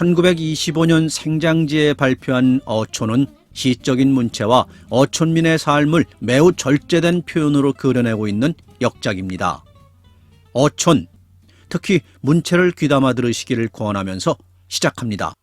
1925년 생장지에 발표한 어촌은 시적인 문체와 어촌민의 삶을 매우 절제된 표현으로 그려내고 있는 역작입니다. 어촌, 특히 문체를 귀담아 들으시기를 권하면서 시작합니다.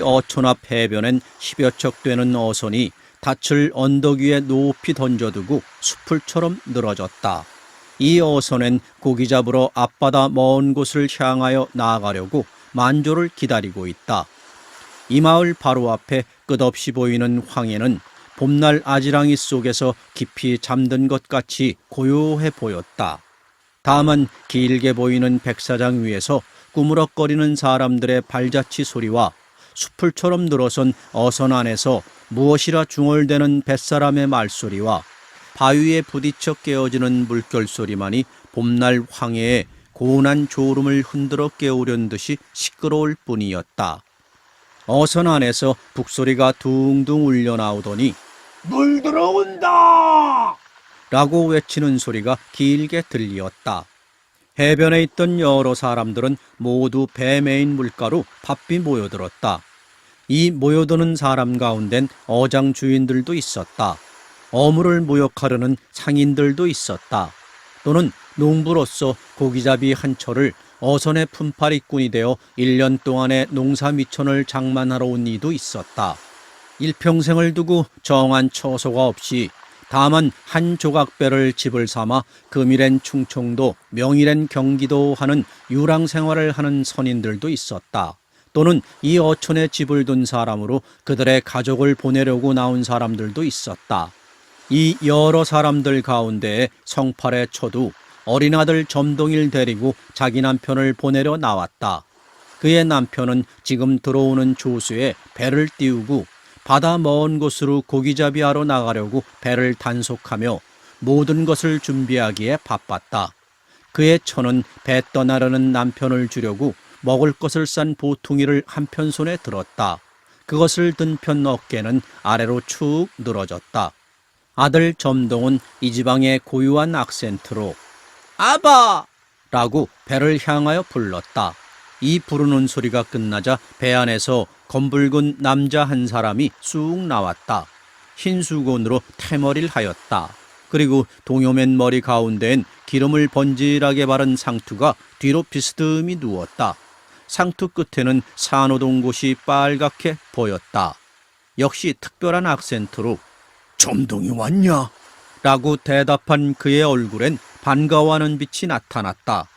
어촌 앞 해변엔 10여 척 되는 어선이 닻을 언덕 위에 높이 던져두고 숲풀처럼 늘어졌다. 이 어선엔 고기 잡으러 앞바다 먼 곳을 향하여 나아가려고 만조를 기다리고 있다. 이 마을 바로 앞에 끝없이 보이는 황해는 봄날 아지랑이 속에서 깊이 잠든 것 같이 고요해 보였다. 다만 길게 보이는 백사장 위에서 꾸무럭거리는 사람들의 발자취 소리와 숲풀처럼 늘어선 어선 안에서 무엇이라 중얼대는 뱃사람의 말소리와 바위에 부딪혀 깨어지는 물결소리만이 봄날 황해에 고운한 졸음을 흔들어 깨우려는 듯이 시끄러울 뿐이었다. 어선 안에서 북소리가 둥둥 울려 나오더니 "물 들어온다!" 라고 외치는 소리가 길게 들리었다. 해변에 있던 여러 사람들은 모두 배 메인 물가로 바삐 모여들었다. 이 모여드는 사람 가운데는 어장 주인들도 있었다. 어물을 모욕하려는 상인들도 있었다. 또는 농부로서 고기잡이 한 처를 어선의 품팔이꾼이 되어 1년 동안의 농사 미천을 장만하러 온 이도 있었다. 일평생을 두고 정한 처소가 없이 다만 한 조각배를 집을 삼아 금일엔 충청도, 명일엔 경기도 하는 유랑 생활을 하는 선인들도 있었다. 또는 이 어촌에 집을 둔 사람으로 그들의 가족을 보내려고 나온 사람들도 있었다. 이 여러 사람들 가운데에 성팔의 처도 어린아들 점동이를 데리고 자기 남편을 보내려 나왔다. 그의 남편은 지금 들어오는 조수에 배를 띄우고 바다 먼 곳으로 고기잡이하러 나가려고 배를 단속하며 모든 것을 준비하기에 바빴다. 그의 처는 배 떠나려는 남편을 주려고 먹을 것을 싼 보퉁이를 한편 손에 들었다. 그것을 든 편 어깨는 아래로 축 늘어졌다. 아들 점동은 이 지방의 고유한 악센트로 "아바!" 라고 배를 향하여 불렀다. 이 부르는 소리가 끝나자 배 안에서 검붉은 남자 한 사람이 쑥 나왔다. 흰 수건으로 태머리를 하였다. 그리고 동요맨 머리 가운데엔 기름을 번질하게 바른 상투가 뒤로 비스듬히 누웠다. 상투 끝에는 산호동 곳이 빨갛게 보였다. 역시 특별한 악센트로 "점동이 왔냐?" 라고 대답한 그의 얼굴엔 반가워하는 빛이 나타났다.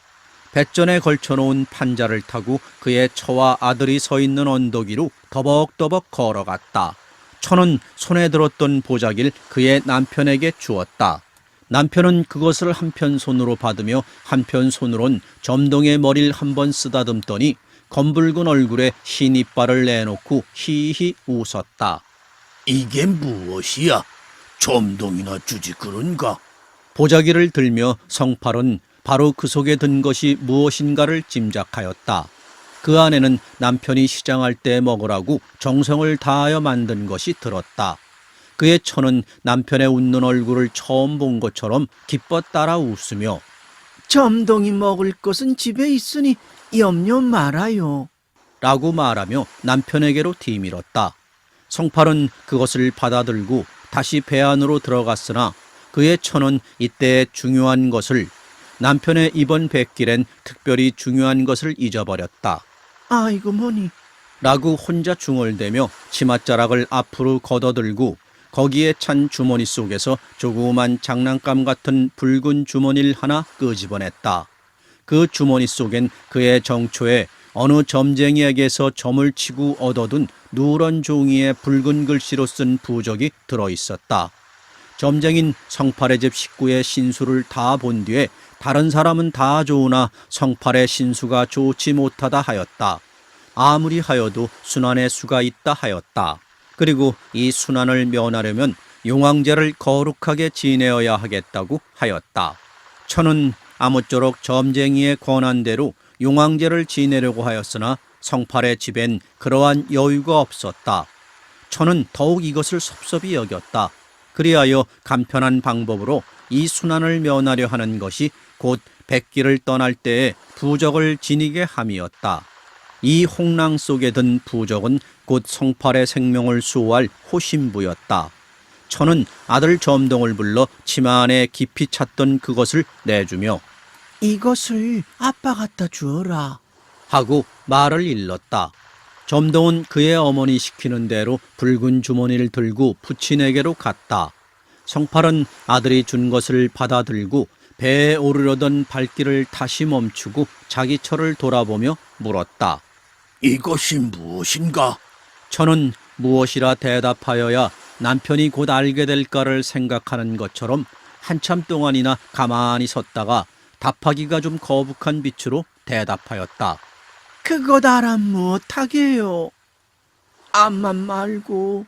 뱃전에 걸쳐놓은 판자를 타고 그의 처와 아들이 서 있는 언덕 위로 더벅더벅 걸어갔다. 처는 손에 들었던 보자기를 그의 남편에게 주었다. 남편은 그것을 한편 손으로 받으며 한편 손으론 점동의 머리를 한번 쓰다듬더니 검붉은 얼굴에 흰 이빨을 내놓고 히히 웃었다. "이게 무엇이야? 점동이나 주지 그런가?" 보자기를 들며 성팔은 바로 그 속에 든 것이 무엇인가를 짐작하였다. 그 안에는 남편이 시장할 때 먹으라고 정성을 다하여 만든 것이 들었다. 그의 처는 남편의 웃는 얼굴을 처음 본 것처럼 기뻐 따라 웃으며 점동이 먹을 것은 집에 있으니 염려 말아요 라고 말하며 남편에게로 뒤밀었다. 성팔은 그것을 받아들고 다시 배 안으로 들어갔으나 그의 처는 이때 중요한 것을, 남편의 이번 뱃길엔 특별히 중요한 것을 잊어버렸다. "아이고 뭐니" 라고 혼자 중얼대며 치맛자락을 앞으로 걷어들고 거기에 찬 주머니 속에서 조그만 장난감 같은 붉은 주머니를 하나 끄집어냈다. 그 주머니 속엔 그의 정초에 어느 점쟁이에게서 점을 치고 얻어둔 누런 종이에 붉은 글씨로 쓴 부적이 들어있었다. 점쟁인 성팔의 집 식구의 신수를 다 본 뒤에 다른 사람은 다 좋으나 성팔의 신수가 좋지 못하다 하였다. 아무리 하여도 순환의 수가 있다 하였다. 그리고 이 순환을 면하려면 용왕제를 거룩하게 지내어야 하겠다고 하였다. 처는 아무쪼록 점쟁이의 권한대로 용왕제를 지내려고 하였으나 성팔의 집엔 그러한 여유가 없었다. 천은 더욱 이것을 섭섭이 여겼다. 그리하여 간편한 방법으로 이 순환을 면하려 하는 것이 곧 백기를 떠날 때에 부적을 지니게 함이었다. 이 홍랑 속에 든 부적은 곧 성팔의 생명을 수호할 호신부였다. 천은 아들 점동을 불러 치마 안에 깊이 찼던 그것을 내주며 이것을 아빠 갖다 주어라. 하고 말을 일렀다. 점동은 그의 어머니 시키는 대로 붉은 주머니를 들고 부친에게로 갔다. 성팔은 아들이 준 것을 받아들고 배에 오르려던 발길을 다시 멈추고 자기 처를 돌아보며 물었다. 이것이 무엇인가? 천은 무엇이라 대답하여야 남편이 곧 알게 될까를 생각하는 것처럼 한참 동안이나 가만히 섰다가 답하기가 좀 거북한 빛으로 대답하였다. 그것 알아 못하게요. 암만 말고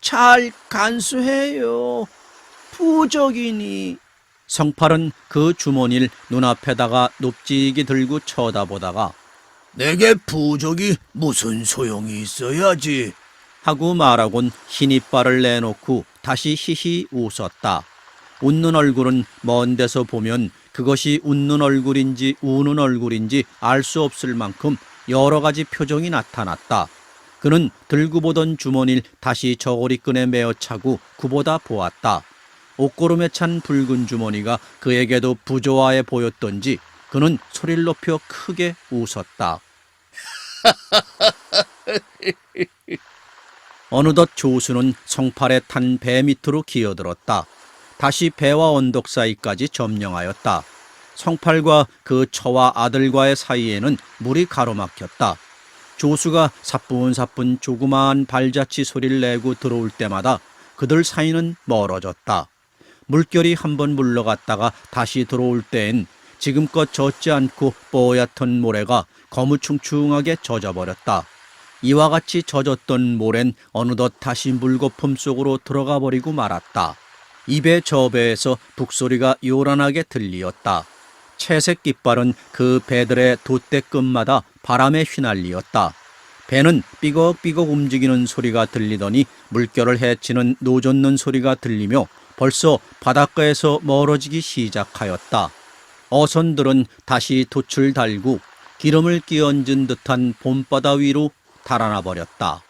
잘 간수해요. 부적이니. 성팔은 그 주머니를 눈앞에다가 높직이 들고 쳐다보다가 내게 부적이 무슨 소용이 있어야지. 하고 말하곤 흰 이빨을 내놓고 다시 히히 웃었다. 웃는 얼굴은 먼 데서 보면 그것이 웃는 얼굴인지 우는 얼굴인지 알 수 없을 만큼 여러 가지 표정이 나타났다. 그는 들고 보던 주머니를 다시 저고리끈에 메어 차고 굽어다 보았다. 옷고름에 찬 붉은 주머니가 그에게도 부조화해 보였던지 그는 소리를 높여 크게 웃었다. 어느덧 조수는 성팔에 탄 배 밑으로 기어들었다. 다시 배와 언덕 사이까지 점령하였다. 성팔과 그 처와 아들과의 사이에는 물이 가로막혔다. 조수가 사뿐사뿐 조그마한 발자취 소리를 내고 들어올 때마다 그들 사이는 멀어졌다. 물결이 한번 물러갔다가 다시 들어올 때엔 지금껏 젖지 않고 뽀얗던 모래가 거무충충하게 젖어버렸다. 이와 같이 젖었던 모래는 어느덧 다시 물거품 속으로 들어가 버리고 말았다. 입의 저배에서 북소리가 요란하게 들리었다. 채색 깃발은 그 배들의 돛대끝마다 바람에 휘날리었다. 배는 삐걱삐걱 움직이는 소리가 들리더니 물결을 헤치는 노젓는 소리가 들리며 벌써 바닷가에서 멀어지기 시작하였다. 어선들은 다시 돛을 달고 기름을 끼얹은 듯한 봄바다 위로 달아나 버렸다.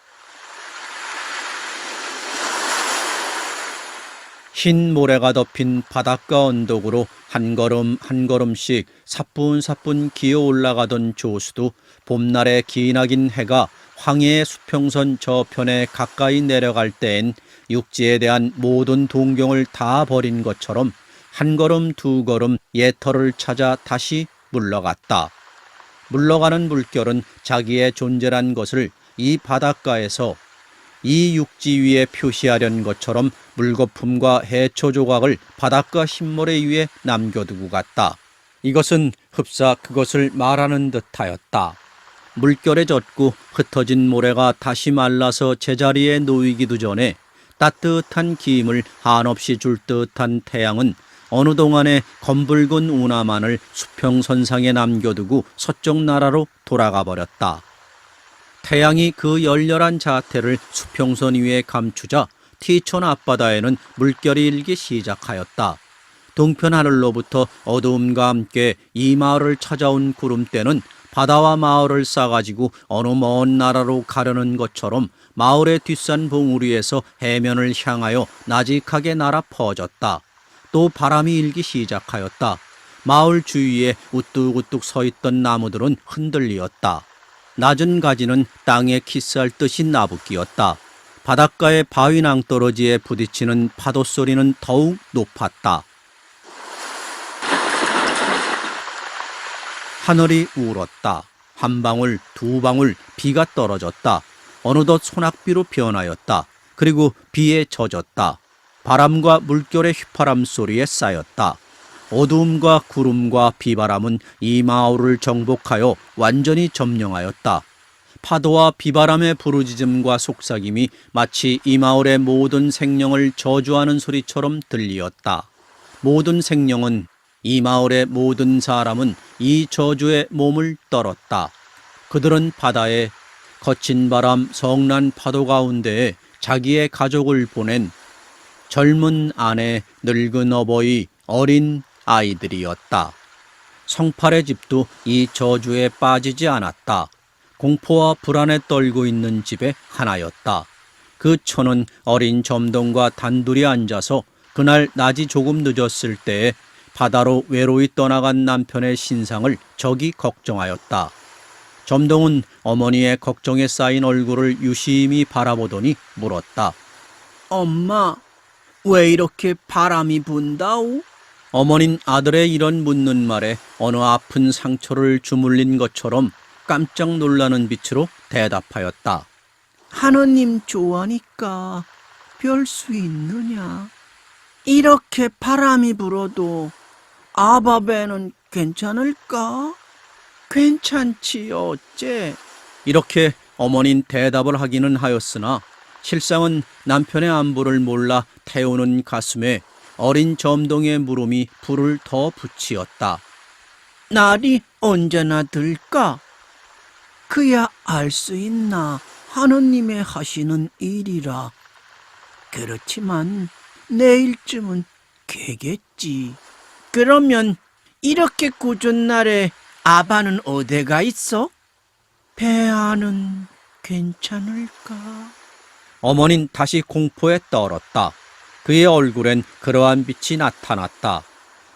흰 모래가 덮인 바닷가 언덕으로 한 걸음 한 걸음씩 사뿐사뿐 기어 올라가던 조수도 봄날의 기나긴 해가 황해의 수평선 저편에 가까이 내려갈 때엔 육지에 대한 모든 동경을 다 버린 것처럼 한 걸음 두 걸음 옛터를 찾아 다시 물러갔다. 물러가는 물결은 자기의 존재란 것을 이 바닷가에서 이 육지 위에 표시하려는 것처럼 물거품과 해초 조각을 바닷가 흰모래 위에 남겨두고 갔다. 이것은 흡사 그것을 말하는 듯하였다. 물결에 젖고 흩어진 모래가 다시 말라서 제자리에 놓이기도 전에 따뜻한 기임을 한없이 줄 듯한 태양은 어느 동안에 검붉은 운하만을 수평선상에 남겨두고 서쪽 나라로 돌아가 버렸다. 태양이 그 열렬한 자태를 수평선 위에 감추자 티촌 앞바다에는 물결이 일기 시작하였다. 동편 하늘로부터 어두움과 함께 이 마을을 찾아온 구름대는 바다와 마을을 싸가지고 어느 먼 나라로 가려는 것처럼 마을의 뒷산 봉우리에서 해면을 향하여 나직하게 날아 퍼졌다. 또 바람이 일기 시작하였다. 마을 주위에 우뚝우뚝 서 있던 나무들은 흔들리었다. 낮은 가지는 땅에 키스할 듯이 나부끼었다. 바닷가의 바위 낭떠러지에 부딪히는 파도 소리는 더욱 높았다. 하늘이 울었다. 한 방울, 두 방울 비가 떨어졌다. 어느덧 소낙비로 변하였다. 그리고 비에 젖었다. 바람과 물결의 휘파람 소리에 쌓였다. 어두움과 구름과 비바람은 이 마을을 정복하여 완전히 점령하였다. 파도와 비바람의 부르짖음과 속삭임이 마치 이 마을의 모든 생명을 저주하는 소리처럼 들리었다. 모든 생명은 이 마을의 모든 사람은 이 저주에 몸을 떨었다. 그들은 바다에 거친 바람, 성난 파도 가운데에 자기의 가족을 보낸 젊은 아내, 늙은 어버이, 어린 아이들이었다. 성팔의 집도 이 저주에 빠지지 않았다. 공포와 불안에 떨고 있는 집의 하나였다. 그 처는 어린 점동과 단둘이 앉아서 그날 낮이 조금 늦었을 때에 바다로 외로이 떠나간 남편의 신상을 적이 걱정하였다. 점동은 어머니의 걱정에 쌓인 얼굴을 유심히 바라보더니 물었다. 엄마, 왜 이렇게 바람이 분다오? 어머닌 아들의 이런 묻는 말에 어느 아픈 상처를 주물린 것처럼 깜짝 놀라는 빛으로 대답하였다. 하느님 좋아하니까 별 수 있느냐? 이렇게 바람이 불어도 아바배는 괜찮을까? 괜찮지 어째? 이렇게 어머닌 대답을 하기는 하였으나 실상은 남편의 안부를 몰라 태우는 가슴에 어린 점동의 물음이 불을 더 붙이었다. 날이 언제나 들까? 그야 알 수 있나 하느님의 하시는 일이라. 그렇지만 내일쯤은 개겠지. 그러면 이렇게 궂은 날에 아바는 어디가 있어? 배아는 괜찮을까? 어머닌 다시 공포에 떨었다. 그의 얼굴엔 그러한 빛이 나타났다.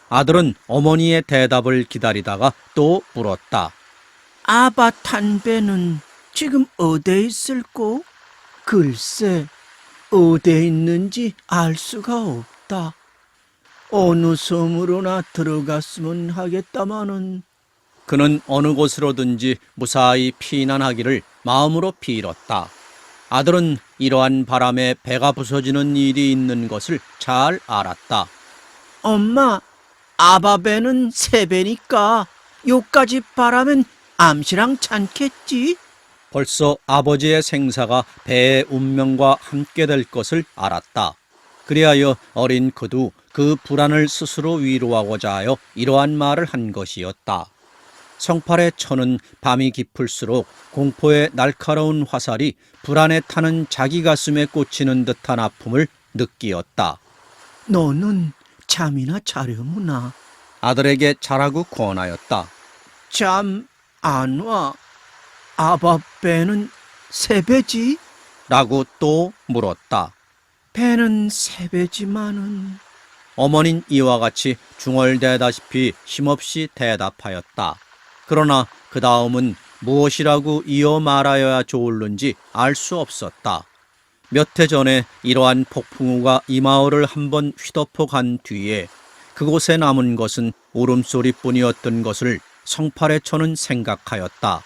아들은 어머니의 대답을 기다리다가 또 물었다. 아바 탄배는 지금 어디에 있을꼬? 글쎄, 어디에 있는지 알 수가 없다. 어느 섬으로나 들어갔으면 하겠다마는. 그는 어느 곳으로든지 무사히 피난하기를 마음으로 빌었다. 아들은 이러한 바람에 배가 부서지는 일이 있는 것을 잘 알았다. 엄마, 아바배는 세 배니까 요까지 바라면 암시랑 찬겠지? 벌써 아버지의 생사가 배의 운명과 함께 될 것을 알았다. 그리하여 어린 그도 그 불안을 스스로 위로하고자 하여 이러한 말을 한 것이었다. 성팔의 처는 밤이 깊을수록 공포의 날카로운 화살이 불안에 타는 자기 가슴에 꽂히는 듯한 아픔을 느끼었다. 너는 잠이나 자려무나. 아들에게 자라고 권하였다. 잠 안 와. 아바배는 세 배지? 라고 또 물었다. 배는 세 배지만은. 어머닌 이와 같이 중얼대다시피 힘없이 대답하였다. 그러나 그 다음은 무엇이라고 이어 말하여야 좋을는지 알 수 없었다. 몇 해 전에 이러한 폭풍우가 이 마을을 한번 휘덮어 간 뒤에 그곳에 남은 것은 울음소리뿐이었던 것을 성팔의 처는 생각하였다.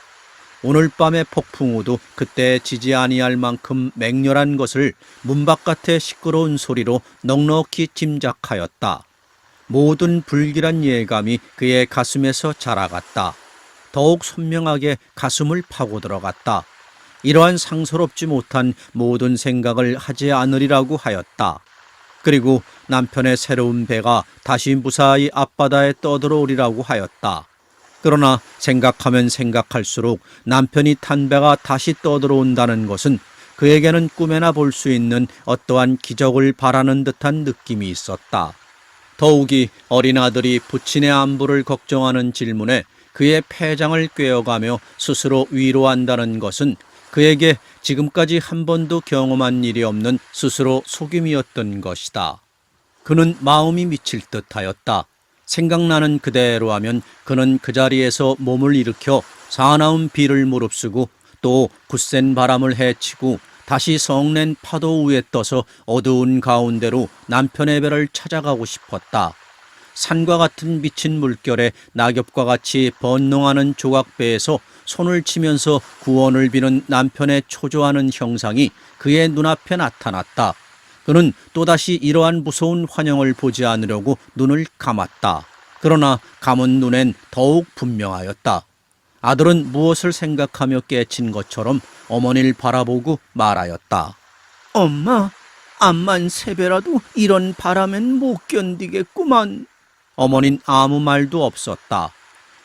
오늘 밤의 폭풍우도 그때 지지 아니할 만큼 맹렬한 것을 문바깥의 시끄러운 소리로 넉넉히 짐작하였다. 모든 불길한 예감이 그의 가슴에서 자라갔다. 더욱 선명하게 가슴을 파고 들어갔다. 이러한 상서롭지 못한 모든 생각을 하지 않으리라고 하였다. 그리고 남편의 새로운 배가 다시 무사히 앞바다에 떠들어오리라고 하였다. 그러나 생각하면 생각할수록 남편이 탄 배가 다시 떠들어온다는 것은 그에게는 꿈에나 볼 수 있는 어떠한 기적을 바라는 듯한 느낌이 있었다. 더욱이 어린 아들이 부친의 안부를 걱정하는 질문에 그의 폐장을 꿰어가며 스스로 위로한다는 것은 그에게 지금까지 한 번도 경험한 일이 없는 스스로 속임이었던 것이다. 그는 마음이 미칠 듯하였다. 생각나는 그대로 하면 그는 그 자리에서 몸을 일으켜 사나운 비를 무릅쓰고 또 굳센 바람을 헤치고 다시 성낸 파도 위에 떠서 어두운 가운데로 남편의 배를 찾아가고 싶었다. 산과 같은 미친 물결에 낙엽과 같이 번농하는 조각배에서 손을 치면서 구원을 비는 남편의 초조하는 형상이 그의 눈앞에 나타났다. 그는 또다시 이러한 무서운 환영을 보지 않으려고 눈을 감았다. 그러나 감은 눈엔 더욱 분명하였다. 아들은 무엇을 생각하며 깨친 것처럼 어머니를 바라보고 말하였다. 엄마, 암만 세 배라도 이런 바람엔 못 견디겠구만. 어머닌 아무 말도 없었다.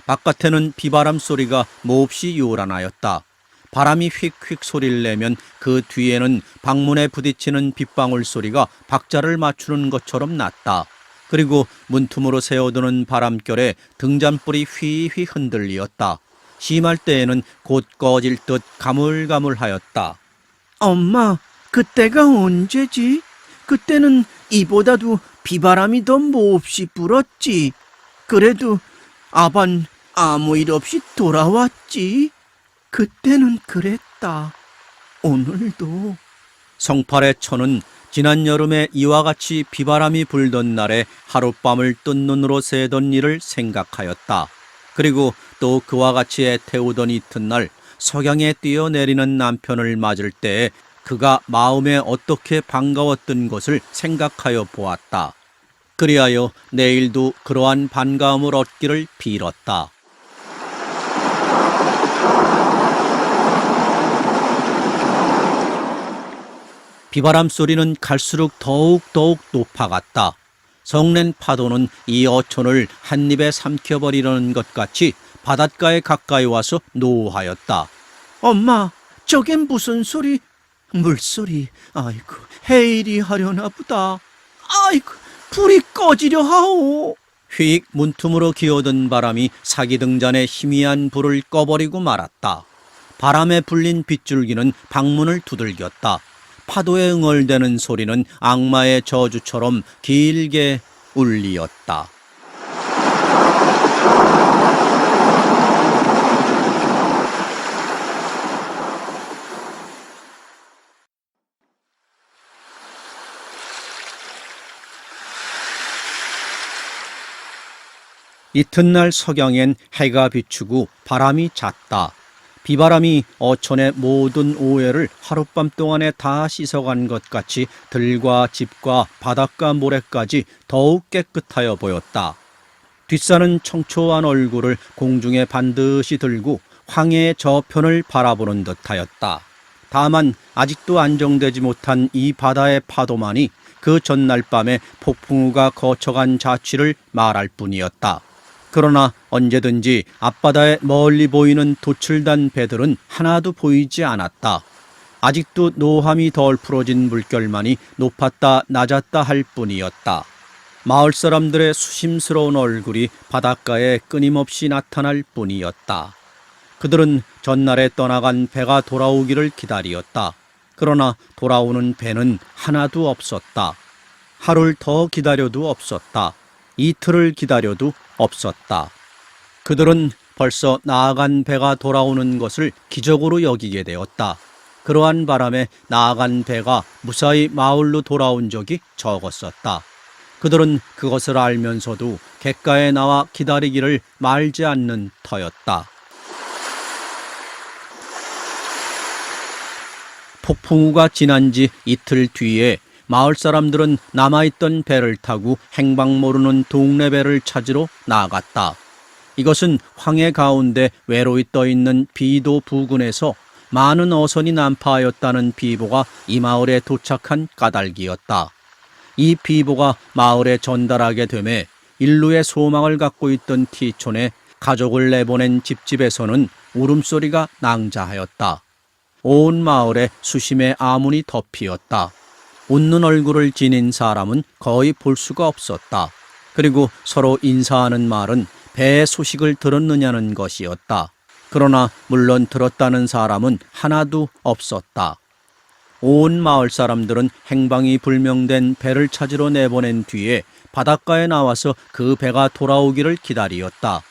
바깥에는 비바람 소리가 몹시 요란하였다. 바람이 휙휙 소리를 내면 그 뒤에는 방문에 부딪히는 빗방울 소리가 박자를 맞추는 것처럼 났다. 그리고 문틈으로 새어드는 바람결에 등잔불이 휘휘 흔들리었다. 심할 때에는 곧 꺼질 듯 가물가물하였다. 엄마, 그때가 언제지? 그때는 이보다도 비바람이 더 몹시 불었지. 그래도 아반 아무 일 없이 돌아왔지. 그때는 그랬다. 오늘도. 성팔의 처는 지난 여름에 이와 같이 비바람이 불던 날에 하룻밤을 뜬 눈으로 새던 일을 생각하였다. 그리고 또 그와 같이 애태우던 이튿날 석양에 뛰어내리는 남편을 맞을 때에 그가 마음에 어떻게 반가웠던 것을 생각하여 보았다. 그리하여 내일도 그러한 반가움을 얻기를 빌었다. 비바람 소리는 갈수록 더욱 높아갔다. 성낸 파도는 이 어촌을 한 입에 삼켜버리려는 것 같이 바닷가에 가까이 와서 노하였다. 엄마, 저겐 무슨 소리? 물소리. 아이고, 해일이 하려나 보다. 아이고, 불이 꺼지려 하오. 휙 문틈으로 기어든 바람이 사기등잔에 희미한 불을 꺼버리고 말았다. 바람에 불린 빗줄기는 방문을 두들겼다. 파도에 응얼대는 소리는 악마의 저주처럼 길게 울리었다. 이튿날 석양엔 해가 비추고 바람이 잤다. 비바람이 어촌의 모든 오해를 하룻밤 동안에 다 씻어간 것 같이 들과 집과 바닷가 모래까지 더욱 깨끗하여 보였다. 뒷산은 청초한 얼굴을 공중에 반드시 들고 황해의 저편을 바라보는 듯하였다. 다만 아직도 안정되지 못한 이 바다의 파도만이 그 전날 밤에 폭풍우가 거쳐간 자취를 말할 뿐이었다. 그러나 언제든지 앞바다에 멀리 보이는 도출단 배들은 하나도 보이지 않았다. 아직도 노함이 덜 풀어진 물결만이 높았다 낮았다 할 뿐이었다. 마을 사람들의 수심스러운 얼굴이 바닷가에 끊임없이 나타날 뿐이었다. 그들은 전날에 떠나간 배가 돌아오기를 기다리었다. 그러나 돌아오는 배는 하나도 없었다. 하루를 더 기다려도 없었다. 이틀을 기다려도 없었다. 그들은 벌써 나아간 배가 돌아오는 것을 기적으로 여기게 되었다. 그러한 바람에 나아간 배가 무사히 마을로 돌아온 적이 적었었다. 그들은 그것을 알면서도 갯가에 나와 기다리기를 말지 않는 터였다. 폭풍우가 지난 지 이틀 뒤에 마을 사람들은 남아있던 배를 타고 행방 모르는 동네 배를 찾으러 나갔다. 이것은 황해 가운데 외로이 떠있는 비도 부근에서 많은 어선이 난파하였다는 비보가 이 마을에 도착한 까닭이었다. 이 비보가 마을에 전달하게 되매 인류의 소망을 갖고 있던 티촌에 가족을 내보낸 집집에서는 울음소리가 낭자하였다. 온 마을에 수심의 아문이 덮이었다. 웃는 얼굴을 지닌 사람은 거의 볼 수가 없었다. 그리고 서로 인사하는 말은 배의 소식을 들었느냐는 것이었다. 그러나 물론 들었다는 사람은 하나도 없었다. 온 마을 사람들은 행방이 불명된 배를 찾으러 내보낸 뒤에 바닷가에 나와서 그 배가 돌아오기를 기다리었다.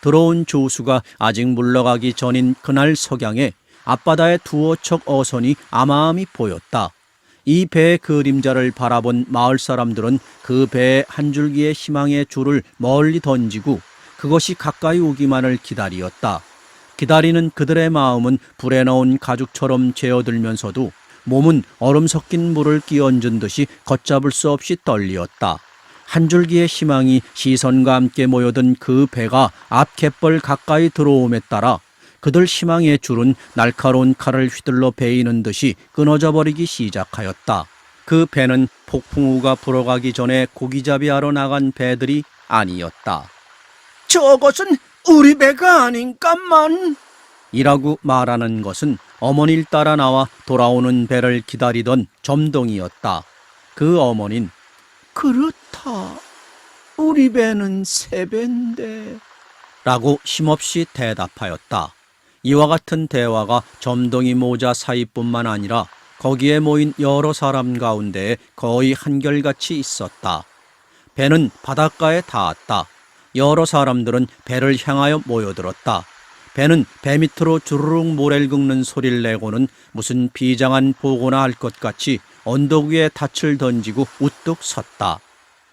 들어온 조수가 아직 물러가기 전인 그날 석양에 앞바다의 두어 척 어선이 아마암이 보였다. 이 배의 그림자를 바라본 마을 사람들은 그 배의 한 줄기의 희망의 줄을 멀리 던지고 그것이 가까이 오기만을 기다리었다. 기다리는 그들의 마음은 불에 넣은 가죽처럼 죄어들면서도 몸은 얼음 섞인 물을 끼얹은 듯이 걷잡을 수 없이 떨리었다. 한 줄기의 희망이 시선과 함께 모여든 그 배가 앞 갯벌 가까이 들어옴에 따라 그들 희망의 줄은 날카로운 칼을 휘둘러 베이는 듯이 끊어져 버리기 시작하였다. 그 배는 폭풍우가 불어가기 전에 고기잡이하러 나간 배들이 아니었다. 저것은 우리 배가 아닌가만. 이라고 말하는 것은 어머니를 따라 나와 돌아오는 배를 기다리던 점동이었다. 그 어머닌 그렇다. 우리 배는 세 배인데. 라고 힘없이 대답하였다. 이와 같은 대화가 점동이 모자 사이뿐만 아니라 거기에 모인 여러 사람 가운데 거의 한결같이 있었다. 배는 바닷가에 닿았다. 여러 사람들은 배를 향하여 모여들었다. 배는 배 밑으로 주르륵 모래를 긁는 소리를 내고는 무슨 비장한 보고나 할 것 같이 언덕 위에 닻을 던지고 우뚝 섰다.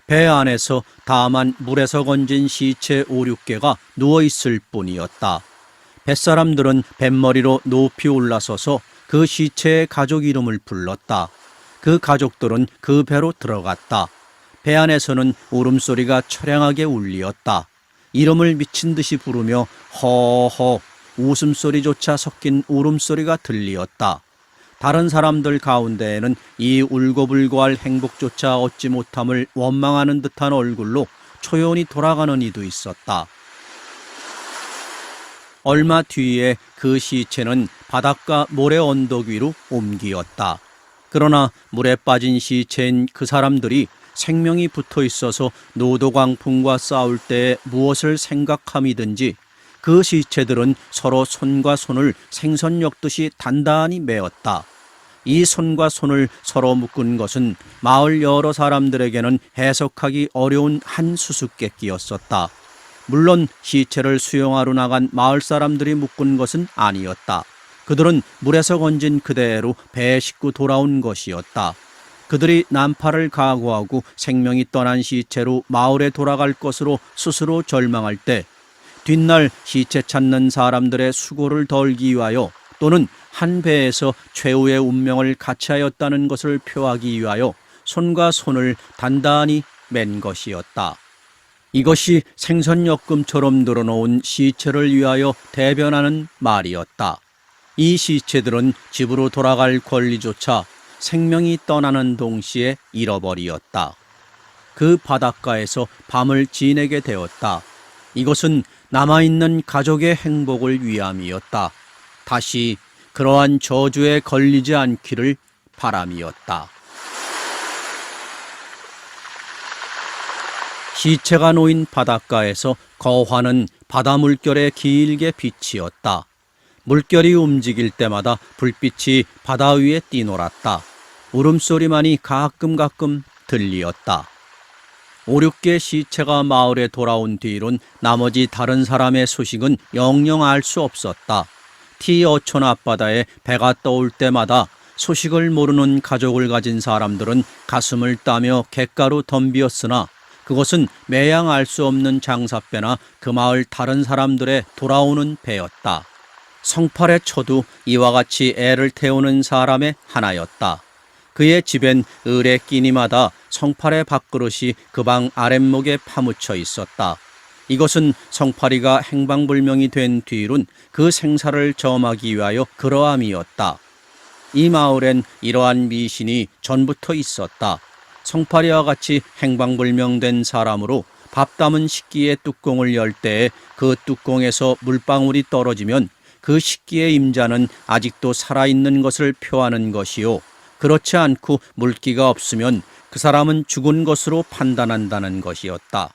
배 안에서 다만 물에서 건진 시체 5, 6개가 누워있을 뿐이었다. 뱃사람들은 뱃머리로 높이 올라서서 그 시체의 가족 이름을 불렀다. 그 가족들은 그 배로 들어갔다. 배 안에서는 울음소리가 처량하게 울리었다. 이름을 미친 듯이 부르며 허허 웃음소리조차 섞인 울음소리가 들리었다. 다른 사람들 가운데에는 이 울고불고할 행복조차 얻지 못함을 원망하는 듯한 얼굴로 초연히 돌아가는 이도 있었다. 얼마 뒤에 그 시체는 바닷가 모래 언덕 위로 옮기었다. 그러나 물에 빠진 시체인 그 사람들이 생명이 붙어 있어서 노도광풍과 싸울 때 무엇을 생각함이든지 그 시체들은 서로 손과 손을 생선 엮듯이 단단히 메었다. 이 손과 손을 서로 묶은 것은 마을 여러 사람들에게는 해석하기 어려운 한 수수께끼였었다. 물론 시체를 수용하러 나간 마을 사람들이 묶은 것은 아니었다. 그들은 물에서 건진 그대로 배에 싣고 돌아온 것이었다. 그들이 난파를 각오하고 생명이 떠난 시체로 마을에 돌아갈 것으로 스스로 절망할 때 뒷날 시체 찾는 사람들의 수고를 덜기 위하여 또는 한 배에서 최후의 운명을 같이하였다는 것을 표하기 위하여 손과 손을 단단히 맨 것이었다. 이것이 생선엮음처럼 늘어놓은 시체를 위하여 대변하는 말이었다. 이 시체들은 집으로 돌아갈 권리조차 생명이 떠나는 동시에 잃어버리었다. 그 바닷가에서 밤을 지내게 되었다. 이것은 남아있는 가족의 행복을 위함이었다. 다시 그러한 저주에 걸리지 않기를 바람이었다. 시체가 놓인 바닷가에서 거화는 바다 물결에 길게 비치었다. 물결이 움직일 때마다 불빛이 바다 위에 뛰놀았다. 울음소리만이 가끔 들리었다. 5, 6개 시체가 마을에 돌아온 뒤론 나머지 다른 사람의 소식은 영영 알 수 없었다. T어촌 앞바다에 배가 떠올 때마다 소식을 모르는 가족을 가진 사람들은 가슴을 따며 갯가로 덤비었으나 그것은 매양 알 수 없는 장사배나 그 마을 다른 사람들의 돌아오는 배였다. 성팔의 초도 이와 같이 애를 태우는 사람의 하나였다. 그의 집엔 을의 끼니마다 성팔의 밥그릇이 그 방 아랫목에 파묻혀 있었다. 이것은 성팔이가 행방불명이 된 뒤론 그 생사를 점하기 위하여 그러함이었다. 이 마을엔 이러한 미신이 전부터 있었다. 성팔이와 같이 행방불명된 사람으로 밥 담은 식기의 뚜껑을 열 때에 그 뚜껑에서 물방울이 떨어지면 그 식기의 임자는 아직도 살아있는 것을 표하는 것이요, 그렇지 않고 물기가 없으면 그 사람은 죽은 것으로 판단한다는 것이었다.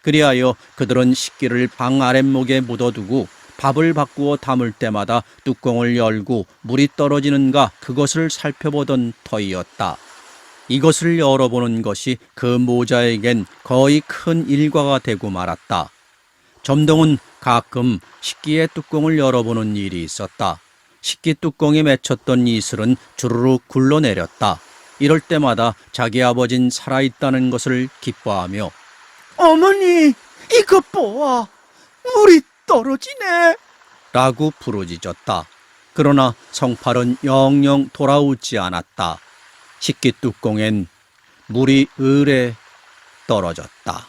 그리하여 그들은 식기를 방 아랫목에 묻어두고 밥을 바꾸어 담을 때마다 뚜껑을 열고 물이 떨어지는가 그것을 살펴보던 터이었다. 이것을 열어보는 것이 그 모자에겐 거의 큰 일과가 되고 말았다. 점동은 가끔 식기의 뚜껑을 열어보는 일이 있었다. 식기 뚜껑에 맺혔던 이슬은 주르륵 굴러내렸다. 이럴 때마다 자기 아버진 살아있다는 것을 기뻐하며 어머니, 이것 보아. 물이 떨어지네. 라고 부르짖었다. 그러나 성팔은 영영 돌아오지 않았다. 식기 뚜껑엔 물이 을에 떨어졌다.